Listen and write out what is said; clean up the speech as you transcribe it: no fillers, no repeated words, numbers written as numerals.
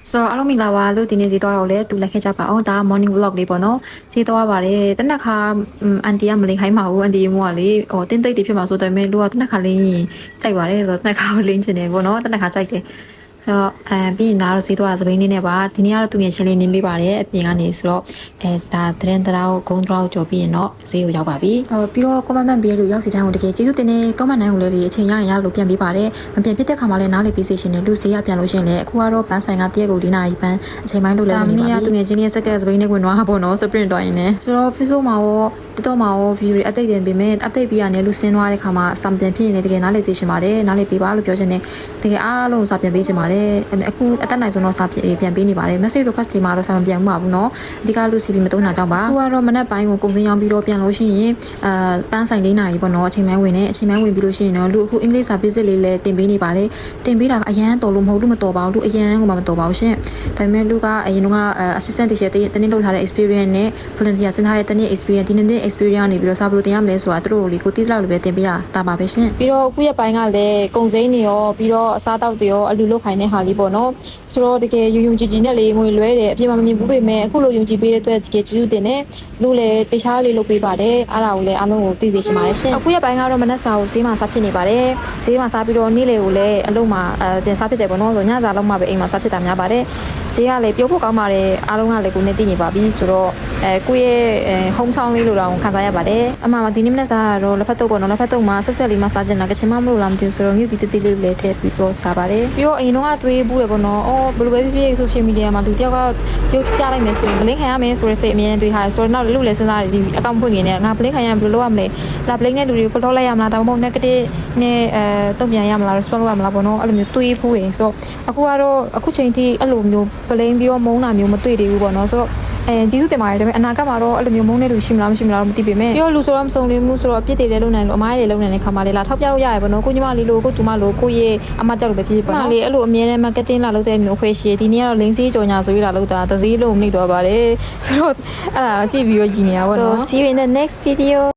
ဆိုတော့အားလုံးမင်္ဂလာပါလို့ဒီနေ့စီတော့လဲတူလက်ခဲ့ကြပါအောင်ဒါ morning vlog လေးပေါ့နော်စီတော့ပါတယ်တနက်ခါအန်တီကမလိန်ခိုင်းပါဘူးအန်တီမို့ကလေတင်းသိပ်တွေဖြစ်မှာဆိုတော့မဲလူကတနက်ခါလင်းရင်ကြိုက်ပါတယ်ဆိုတော့တနက်ခါကိုလင်းချင်တယ်ပေါ့နော်တနက်ခါကြိုက်တယ်ဆိုတော့ပြီးရင်ဒါတော့စီတော့စပိန်လေးနဲ့ပါဒီနေ့ကတော့သူငယ်ချင်းလေးနင်းပေးပါတယ်အပြင်ကနေဆိုတော့ဒါသတင်းတရားကိုဂုံတောက်ကြော်ပြီးရင်တော့ဈေးကိုရောက်ပါပြီပြီးတော့ comment ပေးလို့ရောက်စီတိုင်းကိုတကယ်ကျေးဇူးတင်နေ comment နိုင်ကိုလည်းအချိန်ရရင်ရလို့ပြန်ပေးပါတယ်မပြန်ဖြစ်တဲ့ခါမှလည်းနားလေပေးစီရှင်နဲ့လူဈေးရပြန်လို့ရှင်လေအခုကတော့ပန်းဆိုင်ကတရက်ကို4နာရီပန်းအချိန်ပိုင်းလို့လည်းနေပါပြီသူငယ်ချင်းလေးစက်ကစပိန်နဲ့ဝင်သွားပေါ့နော် sprint တော့ရင်လည်းဆိုတော့ Facebook မှာရောTikTok မှာရော view တွေ update တင်ပေးမယ် update ပြီးရတယ်လူစင်းသွားတဲ့ခါမှာစာပြန်ဖြစ်ရင်တကယ်နားလေစီရှင်ပါတယ်နားလေပေးပါလို့ပြောချင်တယ်တကယ်အားလုံးစာပြန်ပေးချင်ပါတယ်အခုအတက်နိုင်ဆုံးတော့စာပြန်ပေးနေပါတယ် message request တွေမှာတော့စာမပြန်ဘူးပါဘူးเนาะအဓိကလူ CP မတုံးတာကြောင့်ပါအခုကတော့မနက်ပိုင်းကိုကုန်စည်ရောင်းပြီးတော့ပြန်လို့ရှိရင်ပန်းဆိုင်4နာရီပေါ့เนาะအချိန်ပိုင်းဝင်နေအချိန်ပိုင်းဝင်ပြီးလို့ရှိရင်တော့လူအခုအင်္ဂလိပ်စာ basic လေးလည်းတင်ပေးနေပါတယ်တင်ပေးတာကအရန်တော်လို့မဟုတ်လို့မတော်ပါဘူးလူအရန်ကမှမတော်ပါဘူးရှင်ဒါပေမဲ့လူကအရင်က assistant teacher တနေ့လုပ်ထားတဲ့ experience နဲ့ volunteer ဆင်းထားတဲ့တနေ့ experience ဒီနေ့ experience နေပြီးတော့စာဘလို့တင်ရမလဲဆိုတာသူတို့ကိုလေကိုတိတိလောက်လေးပဲတင်ပေးတာတာပါပဲရှင်ပြီးတော့အခုရက်ပိုင်းကလည်းကုန်စိမ်းတွေရောပြီးတော့အစားတောက်တွေရောအလူလုတ်ခိုင်းတဲ့ဟာလေးပေါ့เนาะဆိုတော့တကယ်ယုံယုံကြည်ကြည်နဲ့လေငွေလွဲတယ်အပြင်မှာမမြင်ဘူးပေမဲ့အခုလိုယုံကြည်ပေးတဲ့အတွက်တကယ်ကျေးဇူးတင်တယ်လူလည်းတခြားလေးလုပ်ပေးပါတယ်အားလာကိုလည်းအားလုံးကိုသိစေချင်ပါတယ်ရှင်အခုရက်ပိုင်းကတော့မနက်စာကိုဈေးမှာစားဖြစ်နေပါတယ်ဈေးမှာစားပြီးတော့နေ့လေကိုလည်းအလုံးမှာပြန်စားဖြစ်တယ်ပေါ့နော်ဆိုညစာလုံးမှာပဲအိမ်မှာစားဖြစ်တာများပါတယ်ဈေးကလည်းပြောဖို့ကောင်းပါတယ်အားလုံးကလည်းကိုနေသိနေပါပြီဆိုတော့ကိုယ့်ရဲ့ home town လေးလိုတော့ခံစားရပါတယ်အမှဒီနေ့မနက်စာကတော့လက်ဖက်တုပ်ပေါ့နော်လက်ဖက်တုပ်မှာဆက်ဆက်လေးမှစားချင်တာကချင်မမလို့လားမသိဘူးဆိုတော့ညူတီတီလေးလည်းထည့်ပြီးတော့စားပါတယ်ပြီးတော့အရင်တော့တွေးဘူးတယ်ပေါ့နော်အော်ဘယ်လိုပဲဖြစ်ဖြစ် social media မှာလူတယောက်ကရုပ်ပြလိုက်မယ်ဆိုရင် blink ခံရမယ်ဆိုတဲ့စိတ်အမြဲတမ်းတွေးထားတယ်ဆိုတော့နောက်လူလည်းစဉ်းစားတယ်ဒီ account ဖွင့်နေတယ်ငါ blink ခံရရင်ဘယ်လိုလုပ်ရမလဲလာ blink နဲ့လူတွေကို follow လိုက်ရမလားဒါမှမဟုတ် negative နဲ့တုံ့ပြန်ရမလား respond လုပ်ရမလားပေါ့နော်အဲ့လိုမျိုးတွေးဖူးရင်ဆိုတော့အခုကတော့အခုချိန်ထိအဲ့လိုမျိုး blink ပြီးတော့မုန်းတာမျိုးမတွေ့သေးဘူးပေါ့နော်ဆိုတော့ကျေးဇူးတင်ပါတယ်ဒါပေမဲ့အနာဂတ်မှာတော့အဲ့လိုမျိုးမုန်းတဲ့လူရှိမလားမရှိမလားတော့မသိပေမဲ့ပြီးတော့လူဆိုတော့မစုံလင်မှုဆိုတော့အပြစ်တွေလည်းလုံနိုင်လို့အမားတွေလည်းလုံနိုင်တဲ့ခါမှလေလာထောက်ပြလို့ရရပေါ့နော်ကိုညီမလေးလို့ကိုကျမလို့ကိုရဲ့အမကြောက်လို့ပဲဖြစ်ဖြစ်ပေါ့နော်လေအဲ့လိုအမြဲတမ်း marketing လာလုပ်တဲ့မျိုးခွဲရှိဒီနေ့ကတော့ link စီးကြော်ညာဆိုပြီးလာလုပ်တာသစည်းလုံးမိတော့ပါတယ်ဆိုတော့အဲ့ဒါကြည့်ပြီးတော့ကြည်နေရပါတော့ so see you in the next video